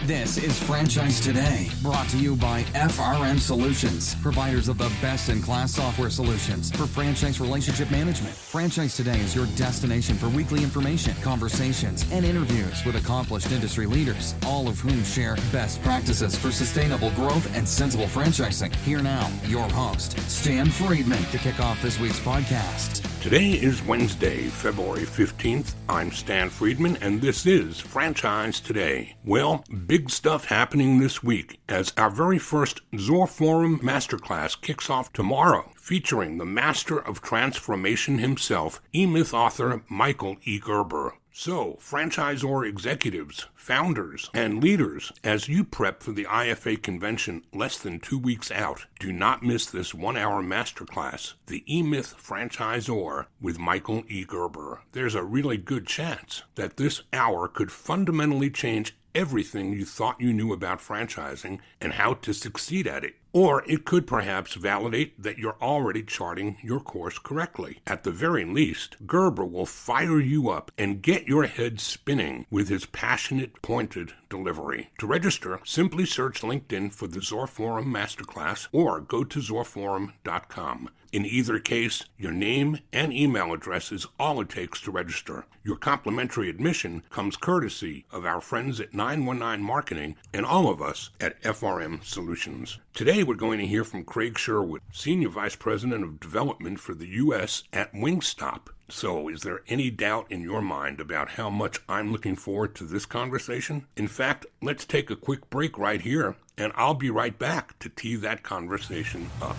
This is Franchise Today, brought to you by FRM Solutions, providers of the best-in-class software solutions for franchise relationship management. Franchise Today is your destination for weekly information, conversations, and interviews with accomplished industry leaders, all of whom share best practices for sustainable growth and sensible franchising. Here now, your host, Stan Friedman, to kick off this week's podcast. Today is Wednesday, February 15th. I'm Stan Friedman, and this is Franchise Today. Well, big stuff happening this week as our very first Zor Forum Masterclass kicks off tomorrow, featuring the master of transformation himself, E-Myth author Michael E. Gerber. So, franchisor executives, founders, and leaders, as you prep for the IFA convention less than 2 weeks out, do not miss this 1-hour masterclass, The E-Myth Franchisor with Michael E. Gerber. There's a really good chance that this hour could fundamentally change everything you thought you knew about franchising and how to succeed at it. Or it could perhaps validate that you're already charting your course correctly. At the very least, Gerber will fire you up and get your head spinning with his passionate, pointed delivery. To register, simply search LinkedIn for the Zor Forum Masterclass or go to zorforum.com. In either case, your name and email address is all it takes to register. Your complimentary admission comes courtesy of our friends at 919 Marketing and all of us at FRM Solutions. Today we're going to hear from Craig Sherwood, Senior Vice President of Development for the U.S. at Wingstop. So, is there any doubt in your mind about how much I'm looking forward to this conversation? In fact, let's take a quick break right here, and I'll be right back to tee that conversation up.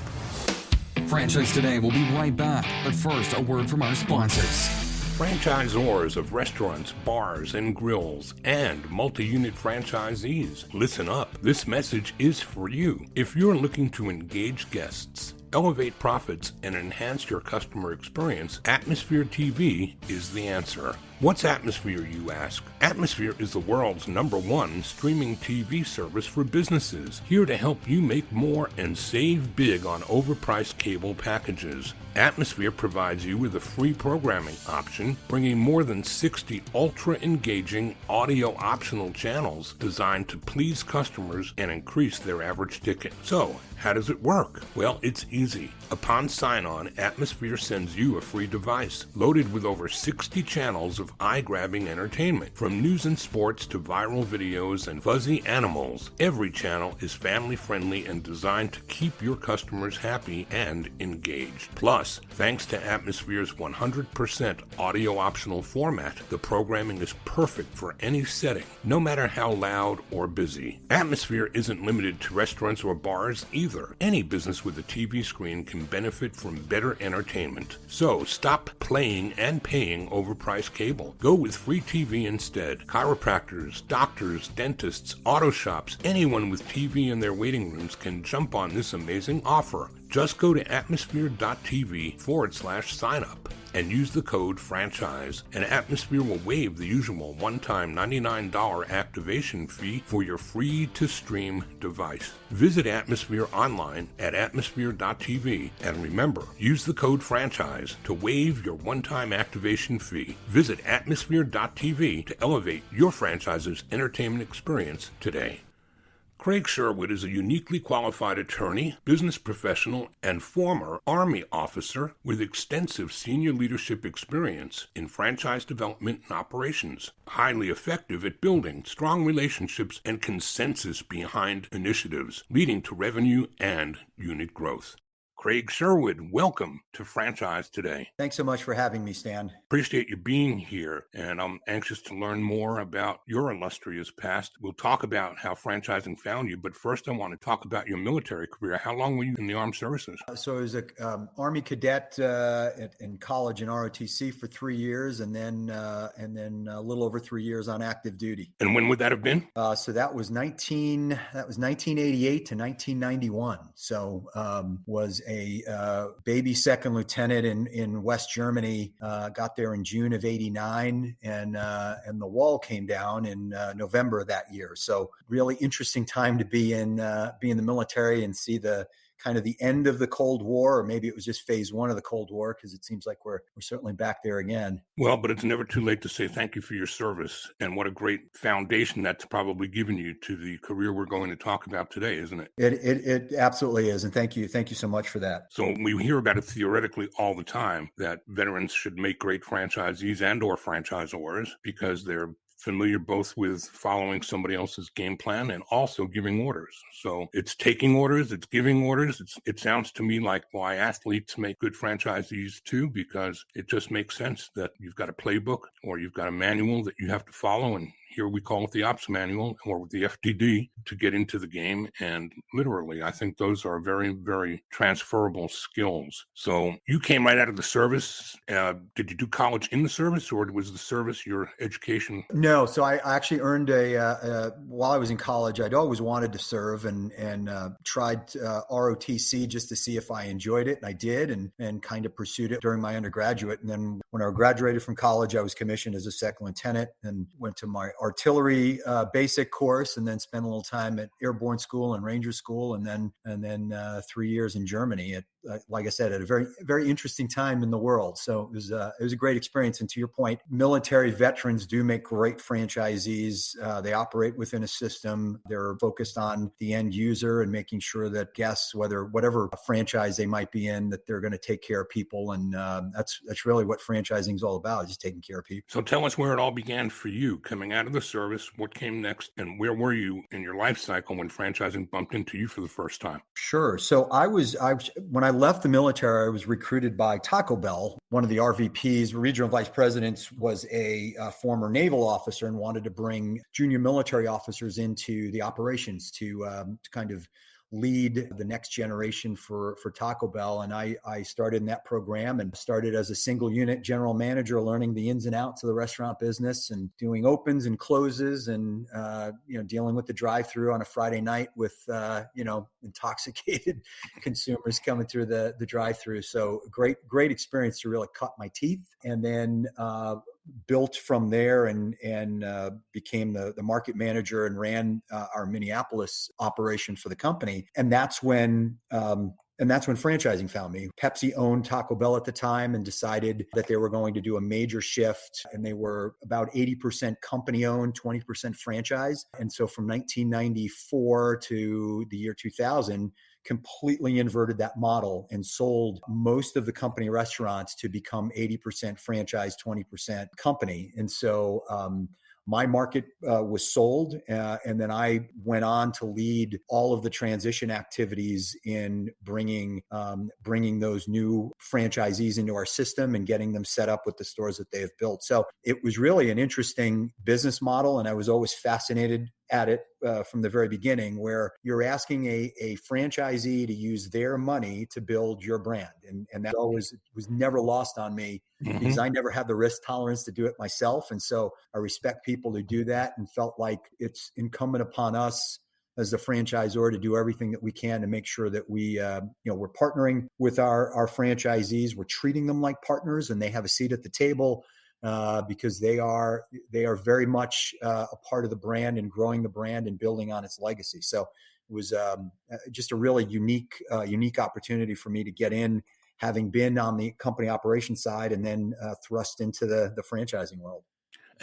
Franchise Today will be right back, but first, a word from our sponsors. Franchisors of restaurants, bars, and grills, and multi-unit franchisees, listen up. This message is for you. If you're looking to engage guests, elevate profits, and enhance your customer experience, Atmosphere TV is the answer. What's Atmosphere, you ask? Atmosphere is the world's #1 streaming TV service for businesses, here to help you make more and save big on overpriced cable packages. Atmosphere provides you with a free programming option, bringing more than 60 ultra-engaging audio-optional channels designed to please customers and increase their average ticket. So, how does it work? Well, it's easy. Upon sign-on, Atmosphere sends you a free device, loaded with over 60 channels of eye-grabbing entertainment. From news and sports to viral videos and fuzzy animals, every channel is family-friendly and designed to keep your customers happy and engaged. Plus, thanks to Atmosphere's 100% audio-optional format, the programming is perfect for any setting, no matter how loud or busy. Atmosphere isn't limited to restaurants or bars either. Any business with a TV screen can benefit from better entertainment. So stop playing and paying overpriced cable. Go with free TV instead. Chiropractors, doctors, dentists, auto shops, anyone with TV in their waiting rooms can jump on this amazing offer. Just go to atmosphere.tv/sign-up and use the code FRANCHISE, and Atmosphere will waive the usual one-time $99 activation fee for your free-to-stream device. Visit Atmosphere online at atmosphere.tv, and remember, use the code FRANCHISE to waive your one-time activation fee. Visit atmosphere.tv to elevate your franchise's entertainment experience today. Craig Sherwood is a uniquely qualified attorney, business professional, and former Army officer with extensive senior leadership experience in franchise development and operations, highly effective at building strong relationships and consensus behind initiatives, leading to revenue and unit growth. Craig Sherwood, welcome to Franchise Today. Thanks so much for having me, Stan. Appreciate you being here, and I'm anxious to learn more about your illustrious past. We'll talk about how franchising found you, but first I want to talk about your military career. How long were you in the armed services? So I was a Army cadet in college in ROTC for 3 years, and then a little over 3 years on active duty. And when would that have been? So that was 1988 to 1991. So was a baby second lieutenant in West Germany. Got there in June of '89, and the wall came down in November of that year. So really interesting time to be in the military and see the kind of the end of the Cold War, or maybe it was just phase one of the Cold War, because it seems like we're certainly back there again. Well, but it's never too late to say thank you for your service. And what a great foundation that's probably given you to the career we're going to talk about today, isn't it? It absolutely is. And thank you so much for that. So we hear about it theoretically all the time, that veterans should make great franchisees and or franchisors because they're familiar both with following somebody else's game plan and also giving orders. So it's taking orders, it's giving orders. It sounds to me like why athletes make good franchisees too, because it just makes sense that you've got a playbook or you've got a manual that you have to follow. And here we call it the ops manual or the FDD to get into the game. And literally, I think those are very, very transferable skills. So you came right out of the service. Did you do college in the service, or was the service your education? No, so I actually earned while I was in college, I'd always wanted to serve and tried ROTC just to see if I enjoyed it. And I did, and kind of pursued it during my undergraduate. And then when I graduated from college, I was commissioned as a second lieutenant and went to my artillery basic course, and then spent a little time at airborne school and ranger school, and then 3 years in Germany at, like I said, at a very, very interesting time in the world. So it was a great experience. And to your point, military veterans do make great franchisees. They operate within a system. They're focused on the end user and making sure that guests, whatever franchise they might be in, that they're going to take care of people. And that's really what franchising is all about, just taking care of people. So tell us where it all began for you coming out of the service. What came next, and where were you in your life cycle when franchising bumped into you for the first time? Sure. So when I left the military, I was recruited by Taco Bell. One of the RVPs, regional vice presidents, was a former naval officer and wanted to bring junior military officers into the operations to kind of lead the next generation for Taco Bell. And I started in that program and started as a single unit general manager, learning the ins and outs of the restaurant business and doing opens and closes and, dealing with the drive-through on a Friday night with, intoxicated consumers coming through the drive-through. So great experience to really cut my teeth. And then, built from there and became the market manager and ran our Minneapolis operation for the company. And that's when franchising found me. Pepsi owned Taco Bell at the time and decided that they were going to do a major shift. And they were about 80% company owned, 20% franchise. And so from 1994 to the year 2000, completely inverted that model and sold most of the company restaurants to become 80% franchise, 20% company. And so my market was sold, and then I went on to lead all of the transition activities in bringing those new franchisees into our system and getting them set up with the stores that they have built. So it was really an interesting business model, and I was always fascinated at it from the very beginning, where you're asking a franchisee to use their money to build your brand. And that always was never lost on me, because I never had the risk tolerance to do it myself. And so I respect people who do that, and felt like it's incumbent upon us as the franchisor to do everything that we can to make sure that we're partnering with our franchisees. We're treating them like partners, and they have a seat at the table. Because they are very much a part of the brand and growing the brand and building on its legacy. So it was just a really unique opportunity for me to get in, having been on the company operations side and then thrust into the franchising world.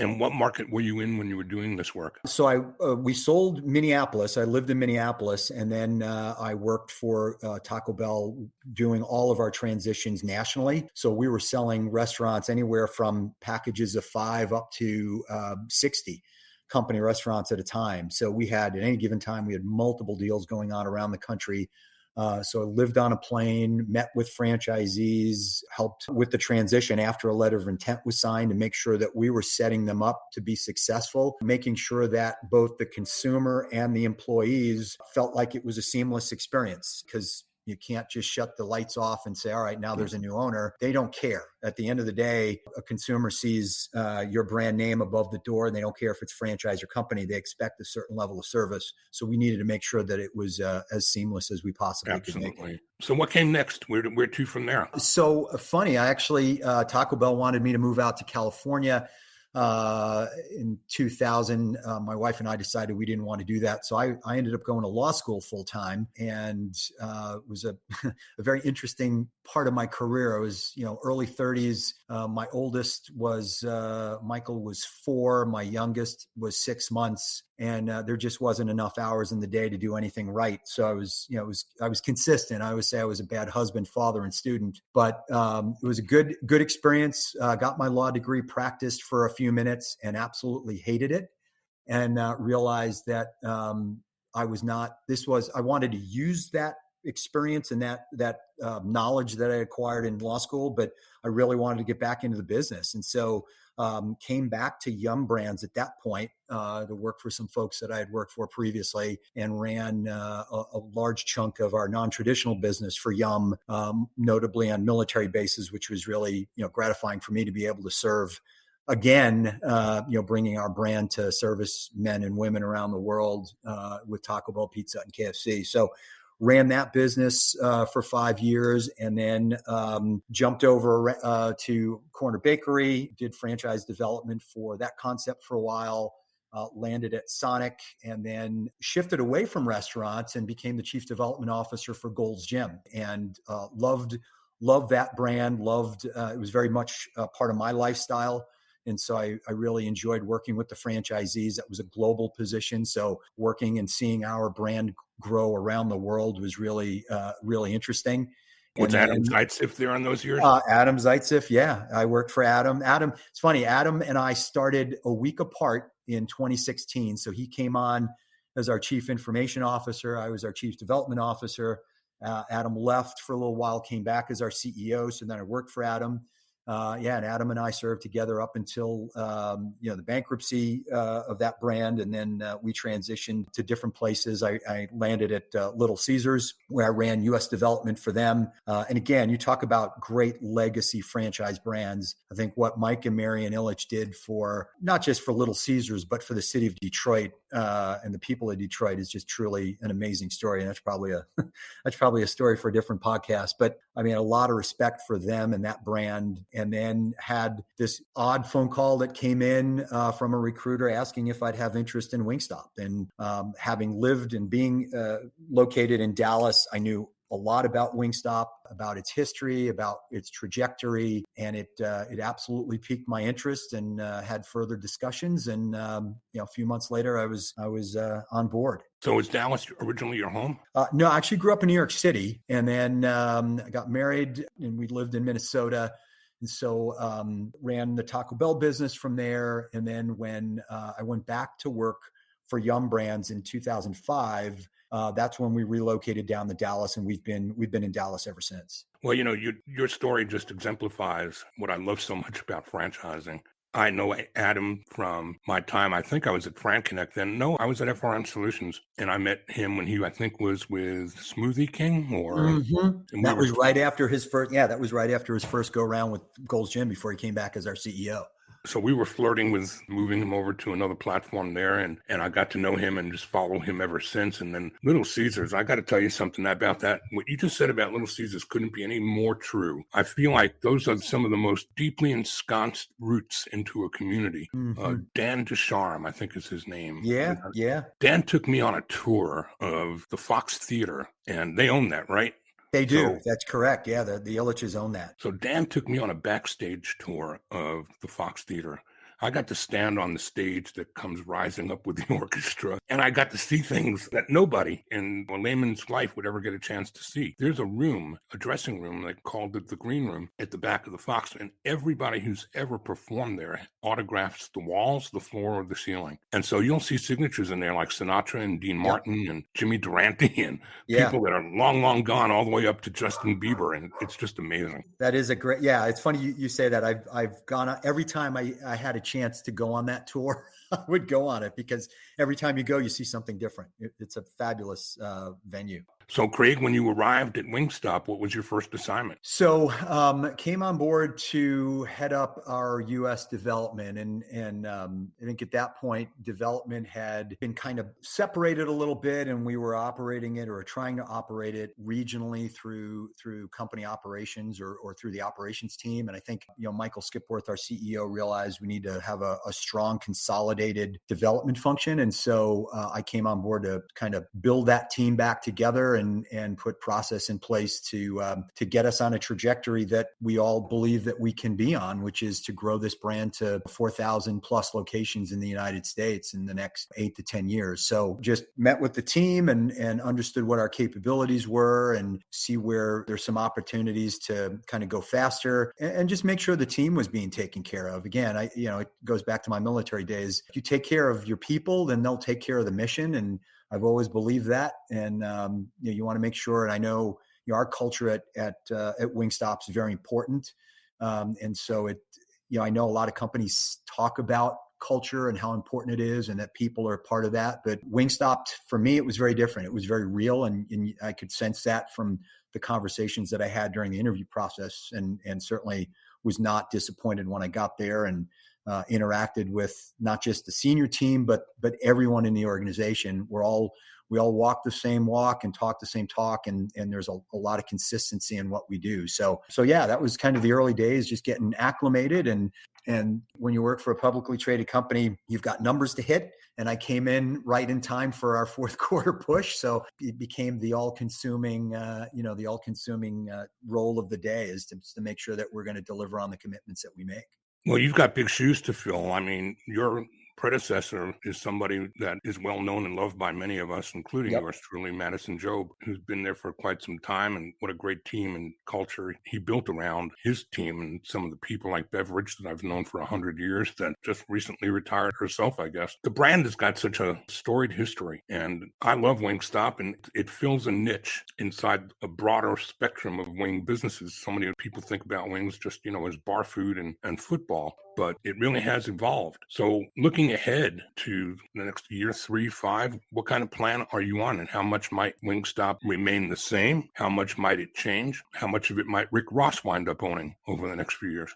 And what market were you in when you were doing this work? So we sold Minneapolis. I lived in Minneapolis, and then I worked for Taco Bell doing all of our transitions nationally. So we were selling restaurants anywhere from packages of 5 up to 60 company restaurants at a time. So at any given time, we had multiple deals going on around the country. So I lived on a plane, met with franchisees, helped with the transition after a letter of intent was signed to make sure that we were setting them up to be successful, making sure that both the consumer and the employees felt like it was a seamless experience, because you can't just shut the lights off and say, all right, now there's a new owner. They don't care. At the end of the day, a consumer sees your brand name above the door, and they don't care if it's franchise or company. They expect a certain level of service. So we needed to make sure that it was as seamless as we possibly could make it. So what came next? Where to from there? So funny, I actually, Taco Bell wanted me to move out to California in in 2000, my wife and I decided we didn't want to do that. So I ended up going to law school full time, and it was a very interesting part of my career. I was, early 30s. My oldest was Michael was 4. My youngest was 6 months. And there just wasn't enough hours in the day to do anything right. So I was, I was consistent. I always say I was a bad husband, father, and student, but it was a good experience. Got my law degree, practiced for a few minutes, and absolutely hated it. And realized that I wanted to use that experience and that knowledge that I acquired in law school, but I really wanted to get back into the business. And so came back to Yum Brands at that point to work for some folks that I had worked for previously, and ran a large chunk of our non-traditional business for Yum, notably on military bases, which was really gratifying for me to be able to serve again, bringing our brand to service men and women around the world with Taco Bell, Pizza, and KFC. So ran that business for 5 years, and then jumped over to Corner Bakery, did franchise development for that concept for a while, landed at Sonic, and then shifted away from restaurants and became the chief development officer for Gold's Gym, and loved that brand. It was very much part of my lifestyle. And so I really enjoyed working with the franchisees. That was a global position. So working and seeing our brand grow around the world was really, really interesting. Was Adam Zaitsev there on those years? Adam Zaitsev, yeah. I worked for Adam. It's funny, Adam and I started a week apart in 2016. So he came on as our chief information officer. I was our chief development officer. Adam left for a little while, came back as our CEO. So then I worked for Adam. And Adam and I served together up until, the bankruptcy of that brand. And then we transitioned to different places. I landed at Little Caesars, where I ran U.S. development for them. And again, you talk about great legacy franchise brands. I think what Mike and Marian Illich did for not just for Little Caesars, but for the city of Detroit and the people of Detroit is just truly an amazing story. And that's probably a story for a different podcast. But I mean, a lot of respect for them and that brand. And then had this odd phone call that came in from a recruiter asking if I'd have interest in Wingstop. And having lived and being located in Dallas, I knew a lot about Wingstop, about its history, about its trajectory, and it absolutely piqued my interest, and had further discussions. And a few months later, I was on board. So was Dallas originally your home? No, I actually grew up in New York City, and then I got married, and we lived in Minnesota. And so ran the Taco Bell business from there. And then when I went back to work for Yum Brands in 2005, that's when we relocated down to Dallas, and we've been in Dallas ever since. Well, your story just exemplifies what I love so much about franchising. I know Adam from my time. I think I was at FranConnect then. No, I was at FRM Solutions, and I met him when he, I think, was with Smoothie King, or that was right after his first. Yeah, that was right after his first go around with Gold's Gym before he came back as our CEO. So we were flirting with moving him over to another platform there, and I got to know him and just follow him ever since. And then Little Caesars, I got to tell you something about that. What you just said about Little Caesars couldn't be any more true. I feel like those are some of the most deeply ensconced roots into a community. Dan Descharme, I think is his name. Yeah. Dan took me on a tour of the Fox Theater, and they own that, right? They do. So, that's correct. Yeah, the Illiches own that. So Dan took me on a backstage tour of the Fox Theater. I got to stand on the stage that comes rising up with the orchestra, and I got to see things that nobody in a layman's life would ever get a chance to see. There's a dressing room, they called it the green room, at the back of the Fox, and everybody who's ever performed there autographs the walls, the floor, or the ceiling. And so you'll see signatures in there like Sinatra and Dean Martin and Jimmy Durante and people that are long, long gone, all the way up to Justin Bieber, and it's just amazing. That is a great, it's funny you say that. I've gone on, every time I had a chance to go on that tour, I would go on it, because every time you go, you see something different. It's a fabulous venue. So, Craig, when you arrived at Wingstop, what was your first assignment? So came on board to head up our U.S. development, and I think at that point, development had been kind of separated a little bit, and we were operating it or trying to operate it regionally through company operations or through the operations team. And I think Michael Skipworth, our CEO, realized we need to have a strong consolidated development function, and so I came on board to kind of build that team back together and put process in place to get us on a trajectory that we all believe that we can be on, which is to grow this brand to 4,000 plus locations in the United States in the next 8 to 10 years. So just met with the team and understood what our capabilities were and see where there's some opportunities to kind of go faster and just make sure the team was being taken care of. Again, it goes back to my military days. If you take care of your people, then they'll take care of the mission. And I've always believed that. And you want to make sure, and I know our culture at Wingstop is very important. And so I know a lot of companies talk about culture and how important it is and that people are part of that. But Wingstop, for me, it was very different. It was very real. And I could sense that from the conversations that I had during the interview process, and certainly was not disappointed when I got there and interacted with not just the senior team, but everyone in the organization. We all walk the same walk and talk the same talk, and there's a lot of consistency in what we do. So yeah, that was kind of the early days, just getting acclimated. And when you work for a publicly traded company, you've got numbers to hit. And I came in right in time for our fourth quarter push. So it became the all-consuming role of the day is to make sure that we're going to deliver on the commitments that we make. Well, you've got big shoes to fill. I mean, your predecessor is somebody that is well known and loved by many of us, including Yep. yours truly, Madison Job, who's been there for quite some time. And what a great team and culture he built around his team, and some of the people like Beveridge that I've known for 100 years that just recently retired herself, I guess. The brand has got such a storied history, and I love Wingstop, and it fills a niche inside a broader spectrum of wing businesses. So many people think about wings just, as bar food and football, but it really has evolved. So looking ahead to the next year, 3, 5, what kind of plan are you on, and how much might Wingstop remain the same? How much might it change? How much of it might Rick Ross wind up owning over the next few years?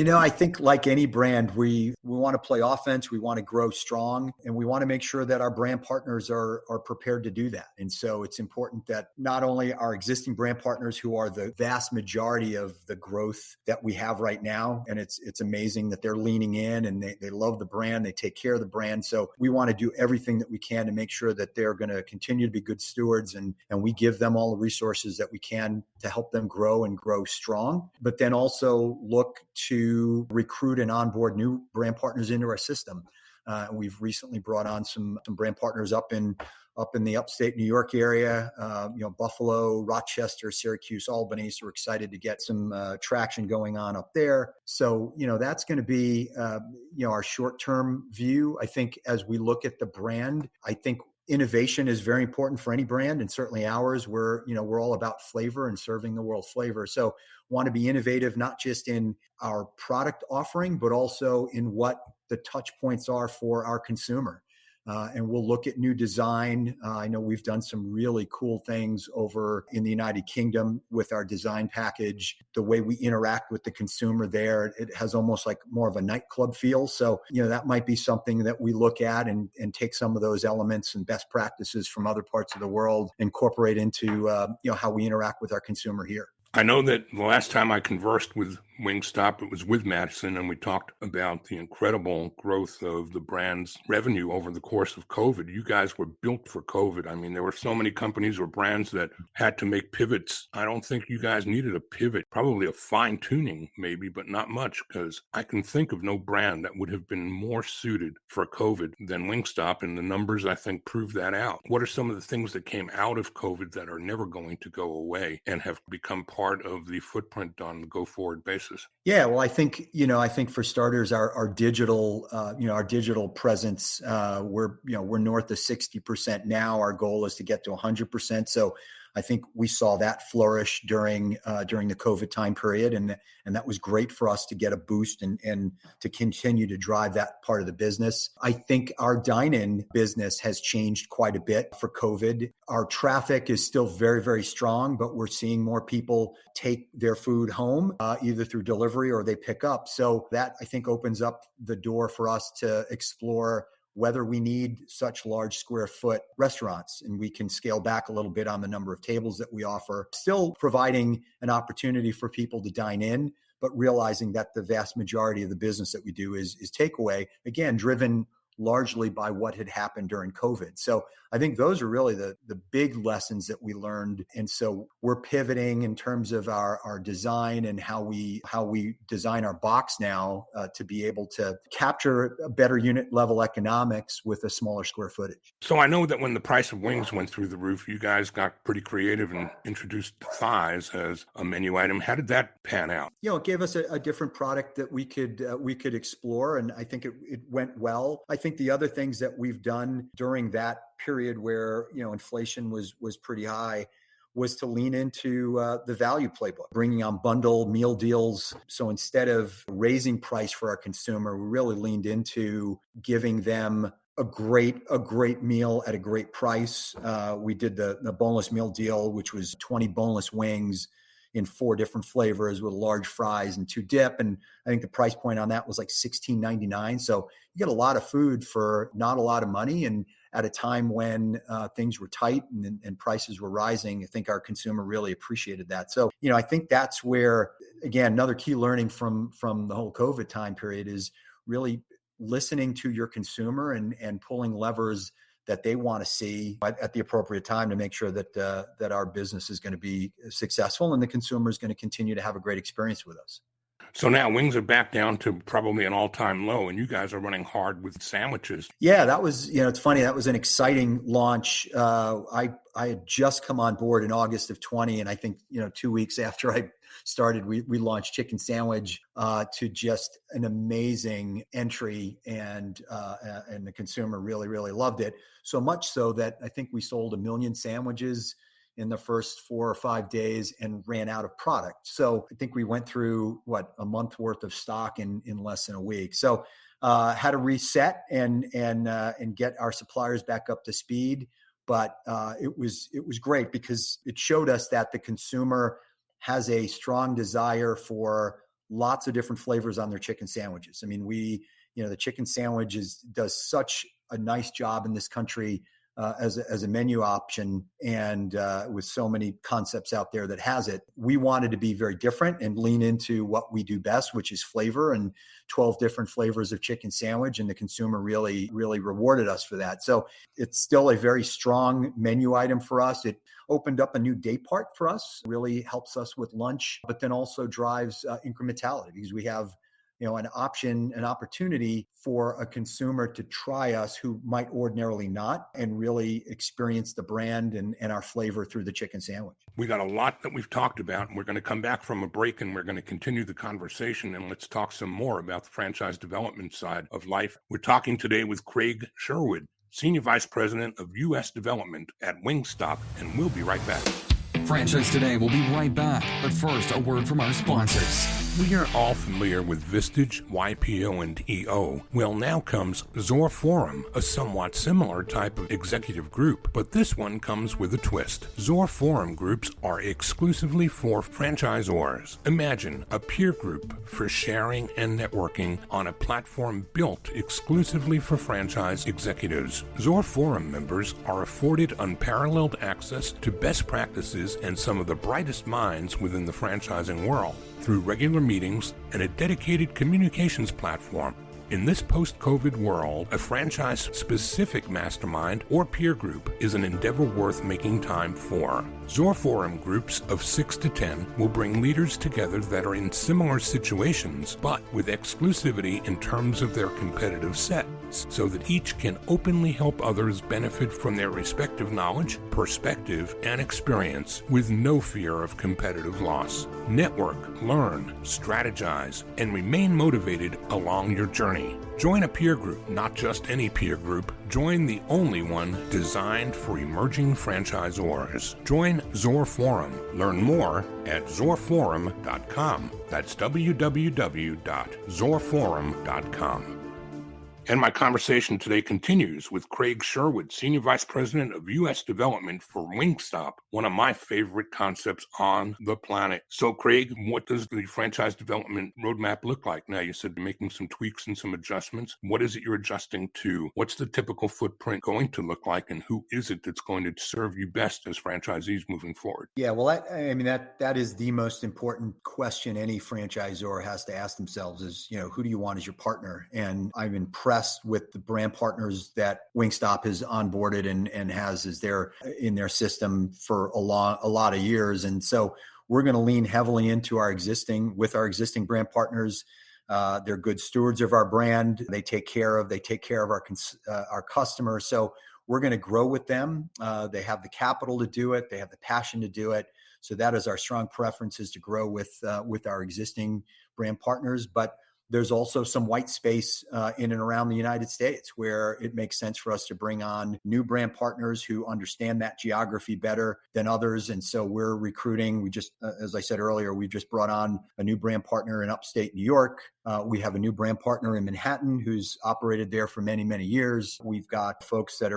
I think like any brand, we want to play offense, we want to grow strong, and we want to make sure that our brand partners are prepared to do that. And so it's important that not only our existing brand partners, who are the vast majority of the growth that we have right now, and it's amazing that they're leaning in and they love the brand, they take care of the brand. So we want to do everything that we can to make sure that they're going to continue to be good stewards, and we give them all the resources that we can to help them grow and grow strong. But then also look to recruit and onboard new brand partners into our system. We've recently brought on some brand partners up in the upstate New York area, Buffalo, Rochester, Syracuse, Albany. So we're excited to get some traction going on up there. So, that's going to be, our short-term view. I think as we look at the brand, I think innovation is very important for any brand, and certainly ours. We're all about flavor and serving the world flavor. So want to be innovative, not just in our product offering, but also in what the touch points are for our consumer. And we'll look at new design. I know we've done some really cool things over in the United Kingdom with our design package. The way we interact with the consumer there, it has almost like more of a nightclub feel. So, that might be something that we look at and take some of those elements and best practices from other parts of the world, incorporate into, how we interact with our consumer here. I know that the last time I conversed with Wingstop, it was with Madison, and we talked about the incredible growth of the brand's revenue over the course of COVID. You guys were built for COVID. I mean, there were so many companies or brands that had to make pivots. I don't think you guys needed a pivot, probably a fine tuning maybe, but not much, because I can think of no brand that would have been more suited for COVID than Wingstop, and the numbers, I think, prove that out. What are some of the things that came out of COVID that are never going to go away and have become part of the footprint on the go-forward basis? Yeah, well, I think for starters, our digital presence, we're north of 60% now. Our goal is to get to 100%. So I think we saw that flourish during the COVID time period, and that was great for us to get a boost and to continue to drive that part of the business. I think our dine-in business has changed quite a bit for COVID. Our traffic is still very, very strong, but we're seeing more people take their food home, either through delivery or they pick up. So that, I think, opens up the door for us to explore whether we need such large square foot restaurants, and we can scale back a little bit on the number of tables that we offer, still providing an opportunity for people to dine in, but realizing that the vast majority of the business that we do is takeaway, again, driven largely by what had happened during COVID. So I think those are really the big lessons that we learned. And so we're pivoting in terms of our design and how we design our box now to be able to capture a better unit level economics with a smaller square footage. So I know that when the price of wings went through the roof, you guys got pretty creative and introduced thighs as a menu item. How did that pan out? It gave us a different product that we could explore, and I think it went well. I think the other things that we've done during that period where inflation was pretty high was to lean into the value playbook, bringing on bundle meal deals. So instead of raising price for our consumer, we really leaned into giving them a great meal at a great price. We did the boneless meal deal, which was 20 boneless wings in 4 different flavors with large fries and 2 dip. And I think the price point on that was like $16.99. So you get a lot of food for not a lot of money. And at a time when things were tight and prices were rising, I think our consumer really appreciated that. So, I think that's where, again, another key learning from the whole COVID time period is really listening to your consumer and pulling levers that they want to see at the appropriate time to make sure that our business is going to be successful and the consumer is going to continue to have a great experience with us. So now wings are back down to probably an all-time low, and you guys are running hard with sandwiches. Yeah, that was, it's funny. That was an exciting launch. I had just come on board in August of 20, and I think, 2 weeks after I started, we launched chicken sandwich to just an amazing entry, and the consumer really, really loved it. So much so that I think we sold 1 million sandwiches in the first 4 or 5 days and ran out of product. So I think we went through a month worth of stock in less than a week. So had to reset and get our suppliers back up to speed. But it was great because it showed us that the consumer has a strong desire for lots of different flavors on their chicken sandwiches. I mean, the chicken sandwich does such a nice job in this country as a menu option, and with so many concepts out there that has it. We wanted to be very different and lean into what we do best, which is flavor, and 12 different flavors of chicken sandwich, and the consumer really, really rewarded us for that. So it's still a very strong menu item for us. It opened up a new day part for us, really helps us with lunch, but then also drives incrementality because we have an opportunity for a consumer to try us who might ordinarily not, and really experience the brand and our flavor through the chicken sandwich. We got a lot that we've talked about, and we're going to come back from a break and we're going to continue the conversation, and let's talk some more about the franchise development side of life. We're talking today with Craig Sherwood, Senior Vice President of U.S. Development at Wingstop, and we'll be right back. Franchise Today will be right back, but first, a word from our sponsors. We are all familiar with Vistage, YPO, and EO. Well, now comes Zor Forum, a somewhat similar type of executive group, but this one comes with a twist. Zor Forum groups are exclusively for franchisors. Imagine a peer group for sharing and networking on a platform built exclusively for franchise executives. Zor Forum members are afforded unparalleled access to best practices and some of the brightest minds within the franchising world through regular meetings and a dedicated communications platform. In this post-COVID world, a franchise-specific mastermind or peer group is an endeavor worth making time for. Zor Forum groups of 6 to 10 will bring leaders together that are in similar situations, but with exclusivity in terms of their competitive sets, so that each can openly help others benefit from their respective knowledge, perspective, and experience with no fear of competitive loss. Network, learn, strategize, and remain motivated along your journey. Join a peer group, not just any peer group, Join the only one designed for emerging franchisors. Join Zor Forum. Learn more at zorforum.com. That's www.zorforum.com. And my conversation today continues with Craig Sherwood, Senior Vice President of U.S. Development for Wingstop, one of my favorite concepts on the planet. So, Craig, what does the franchise development roadmap look like? Now, you said you're making some tweaks and some adjustments. What is it you're adjusting to? What's the typical footprint going to look like? And who is it that's going to serve you best as franchisees moving forward? Yeah, well, that is the most important question any franchisor has to ask themselves is, who do you want as your partner? And I'm impressed with the brand partners that Wingstop has onboarded and has in their system for a lot of years. And so we're going to lean heavily into our existing brand partners. They're good stewards of our brand. They take care of our customers. So we're going to grow with them. They have the capital to do it. They have the passion to do it. So that is our strong preference, is to grow with our existing brand partners. But there's also some white space in and around the United States where it makes sense for us to bring on new brand partners who understand that geography better than others. And so we're recruiting. As I said earlier, we just brought on a new brand partner in upstate New York. We have a new brand partner in Manhattan who's operated there for many, many years. We've got folks that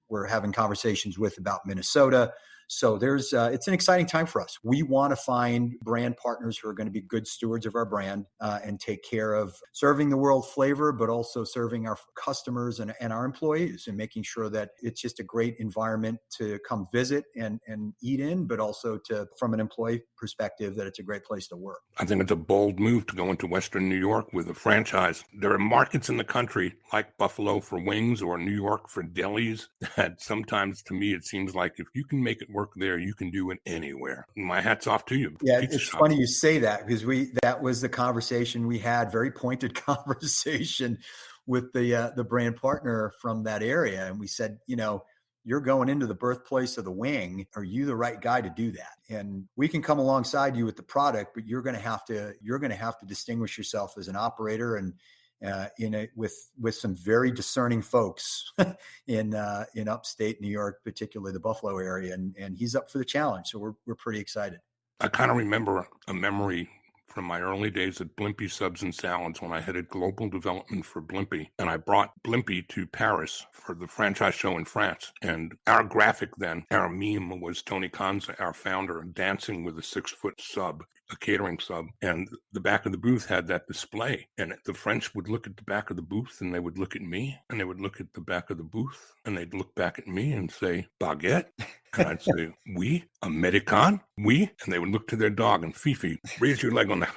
we're having conversations with about Minnesota. So it's an exciting time for us. We want to find brand partners who are going to be good stewards of our brand and take care of serving the world flavor, but also serving our customers and our employees, and making sure that it's just a great environment to come visit and eat in, but also from an employee perspective, that it's a great place to work. I think it's a bold move to go into Western New York with a franchise. There are markets in the country like Buffalo for wings or New York for delis that sometimes, to me, it seems like if you can make it work there, you can do it anywhere. My hat's off to you. Yeah, it's funny you say that, because that was the conversation we had, very pointed conversation with the brand partner from that area. And we said, you're going into the birthplace of the wing. Are you the right guy to do that? And we can come alongside you with the product, but you're going to have to distinguish yourself as an operator and with some very discerning folks in upstate New York, particularly the Buffalo area, and he's up for the challenge. So we're pretty excited. I kind of remember a memory from my early days at Blimpie Subs and Salads when I headed global development for Blimpie, and I brought Blimpie to Paris for the franchise show in France. And our graphic then, our meme, was Tony Conza, our founder, dancing with a 6-foot sub, a catering sub, and the back of the booth had that display. And the French would look at the back of the booth and they would look at me, and they would look at the back of the booth and they'd look back at me and say, "Baguette?" And I'd say, "Oui, American, oui." And they would look to their dog and Fifi, raise your leg on that.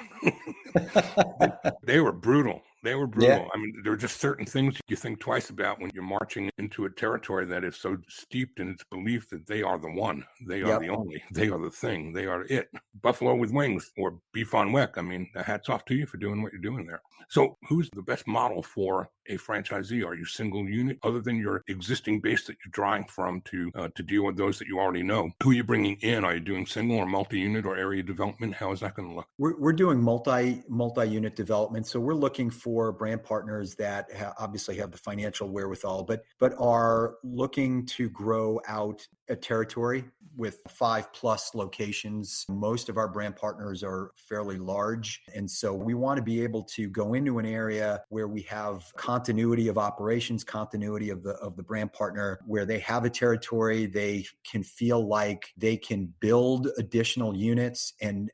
They were brutal. They were brutal. Yeah. I mean, there are just certain things you think twice about when you're marching into a territory that is so steeped in its belief that they are the one, they are the only, they are the thing, they are it. Buffalo with wings or beef on weck. I mean, hats off to you for doing what you're doing there. So who's the best model for a franchisee? Are you single unit, other than your existing base that you're drawing from to deal with those that you already know? Who are you bringing in? Are you doing single or multi-unit or area development? How is that going to look? We're doing multi-unit development. So we're looking for brand partners that obviously have the financial wherewithal, but are looking to grow out a territory with 5+ locations. Most of our brand partners are fairly large. And so we want to be able to go into an area where we have continuity of operations, continuity of the brand partner, where they have a territory, they can feel like they can build additional units. And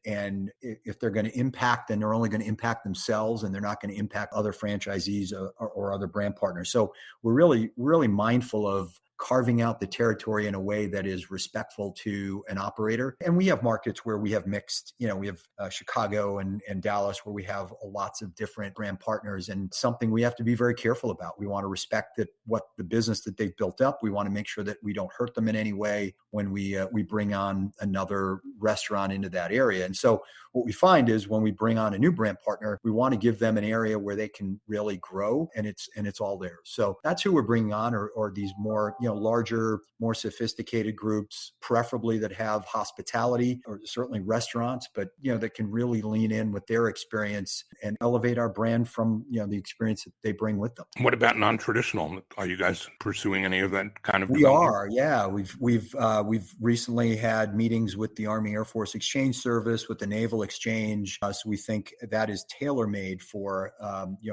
if they're going to impact, then they're only going to impact themselves, and they're not going to impact other franchisees or other brand partners. So we're really, really mindful of carving out the territory in a way that is respectful to an operator. And we have markets where we have mixed, we have Chicago and Dallas, where we have lots of different brand partners, and something we have to be very careful about. We want to respect what the business that they've built up. We want to make sure that we don't hurt them in any way when we bring on another restaurant into that area. And so what we find is when we bring on a new brand partner, we want to give them an area where they can really grow, and it's all there. So that's who we're bringing on, or these more, larger, more sophisticated groups, preferably that have hospitality or certainly restaurants, but that can really lean in with their experience and elevate our brand from the experience that they bring with them. What about non-traditional? Are you guys pursuing any of that kind of We development? are, yeah. We've recently had meetings with the Army Air Force Exchange Service, with the Naval Exchange. So we think that is tailor-made for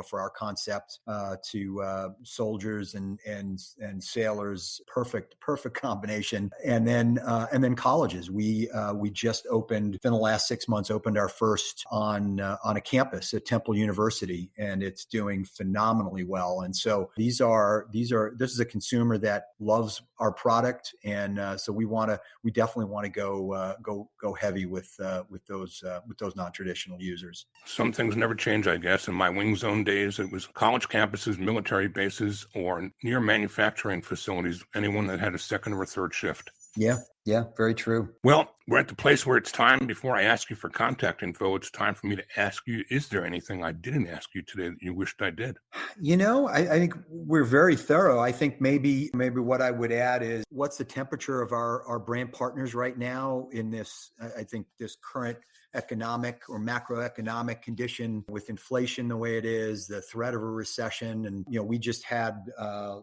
for our concept to soldiers and sailors. Perfect combination. And then colleges. We just opened within the last 6 months. Opened our first on a campus at Temple University, and it's doing phenomenally well. And so this is a consumer that loves our product, and so we definitely want to go heavy with those non-traditional users. Some things never change, I guess. In my Wing Zone days, it was college campuses, military bases, or near manufacturing facilities, anyone that had a second or third shift. Yeah, very true. Well, we're at the place where it's time, before I ask you for contact info, it's time for me to ask you, is there anything I didn't ask you today that you wished I did? I think we're very thorough. I think maybe what I would add is, what's the temperature of our brand partners right now in this, I think, this current economic or macroeconomic condition, with inflation the way it is, the threat of a recession. And, we just had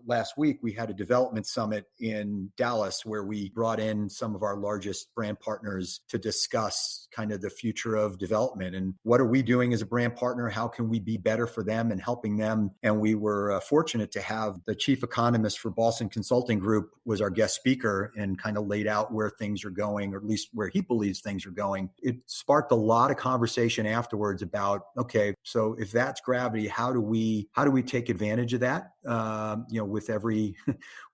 last week, we had a development summit in Dallas where we brought in some of our largest brand partners to discuss kind of the future of development and what are we doing as a brand partner? How can we be better for them and helping them? And we were fortunate to have the chief economist for Boston Consulting Group was our guest speaker, and kind of laid out where things are going, or at least where he believes things are going. It sparked a lot of conversation afterwards about, okay, so if that's gravity, how do we take advantage of that? With every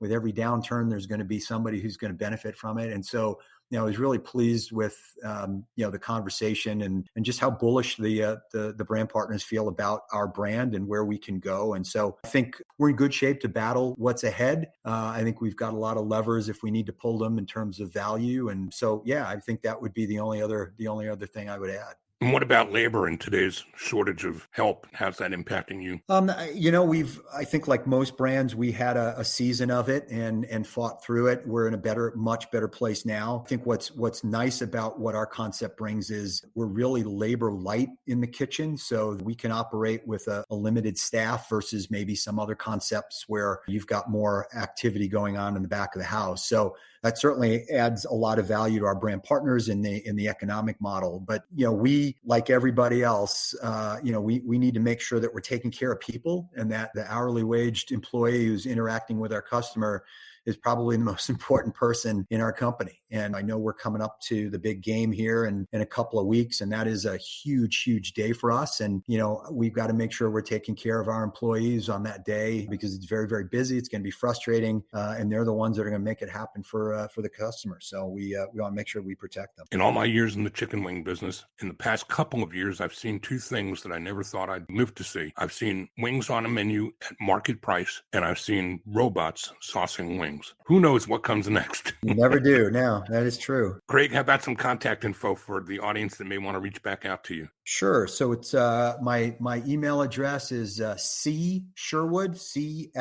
downturn, there's going to be somebody who's going to benefit from it. And so, I was really pleased with the conversation and just how bullish the brand partners feel about our brand and where we can go. And so I think we're in good shape to battle what's ahead. I think we've got a lot of levers if we need to pull them in terms of value. And so, I think that would be the only other thing I would add. And what about labor in today's shortage of help? How's that impacting you? I think like most brands, we had a season of it and fought through it. We're in a much better place now. I think what's nice about what our concept brings is we're really labor light in the kitchen. So we can operate with a limited staff versus maybe some other concepts where you've got more activity going on in the back of the house. So that certainly adds a lot of value to our brand partners in the economic model. But, we, like everybody else, we need to make sure that we're taking care of people, and that the hourly waged employee who's interacting with our customer is probably the most important person in our company. And I know we're coming up to the big game here in a couple of weeks, and that is a huge, huge day for us. And, we've got to make sure we're taking care of our employees on that day, because it's very, very busy. It's going to be frustrating. And they're the ones that are going to make it happen for the customer. So we want to make sure we protect them. In all my years in the chicken wing business, in the past couple of years, I've seen two things that I never thought I'd live to see. I've seen wings on a menu at market price, and I've seen robots saucing wings. Who knows what comes next? You never do. No, that is true. Craig, how about some contact info for the audience that may want to reach back out to you? Sure. So it's my email address is Sherwood, CSHERWOOD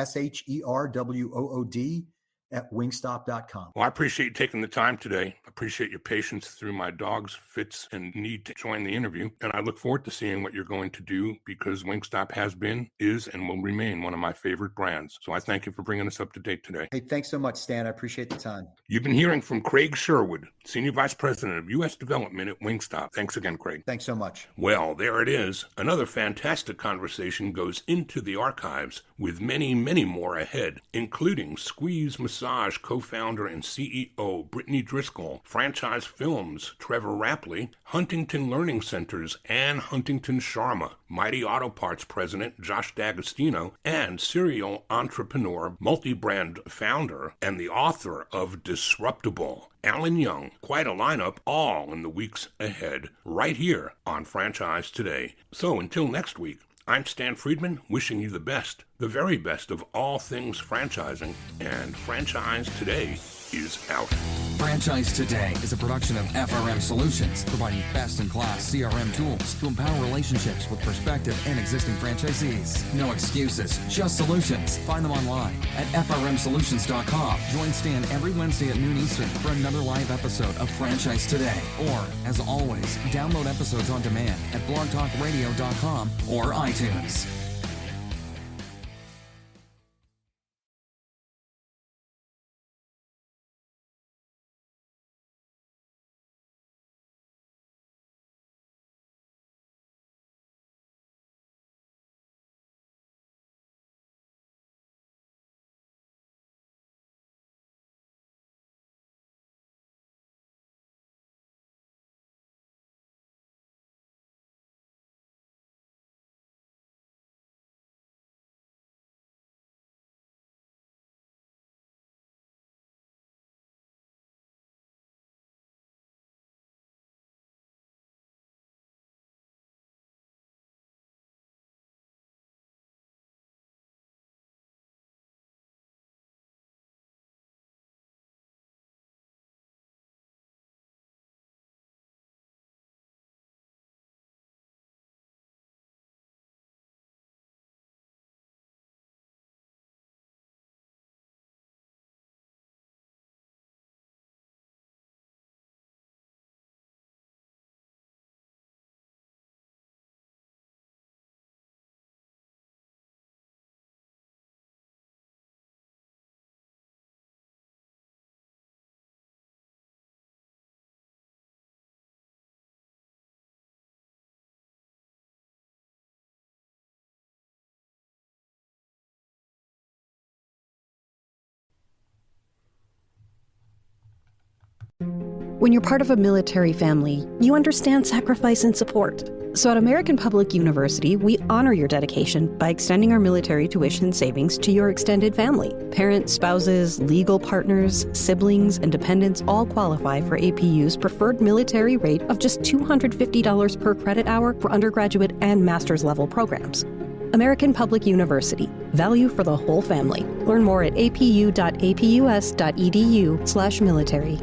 at wingstop.com. Well, I appreciate you taking the time today. I appreciate your patience through my dog's fits and need to join the interview. And I look forward to seeing what you're going to do, because Wingstop has been, is, and will remain one of my favorite brands. So I thank you for bringing us up to date today. Hey, thanks so much, Stan. I appreciate the time. You've been hearing from Craig Sherwood, Senior Vice President of U.S. Development at Wingstop. Thanks again, Craig. Thanks so much. Well, there it is. Another fantastic conversation goes into the archives, with many, many more ahead, including Squeeze Massage co-founder and CEO Brittany Driscoll, Franchise Films Trevor Rapley, Huntington Learning Centers Ann Huntington Sharma, Mighty Auto Parts President Josh D'Agostino, and serial entrepreneur, multi-brand founder, and the author of Disruptable, Alan Young. Quite a lineup, all in the weeks ahead, right here on Franchise Today. So until next week, I'm Stan Friedman, wishing you the best. the very best of all things franchising, and Franchise Today is out. Franchise Today is a production of FRM Solutions, providing best-in-class CRM tools to empower relationships with prospective and existing franchisees. No excuses, just solutions. Find them online at frmsolutions.com. Join Stan every Wednesday at noon Eastern for another live episode of Franchise Today. Or, as always, download episodes on demand at blogtalkradio.com or iTunes. When you're part of a military family, you understand sacrifice and support. So at American Public University, we honor your dedication by extending our military tuition savings to your extended family. Parents, spouses, legal partners, siblings, and dependents all qualify for APU's preferred military rate of just $250 per credit hour for undergraduate and master's level programs. American Public University. Value for the whole family. Learn more at apu.apus.edu/military.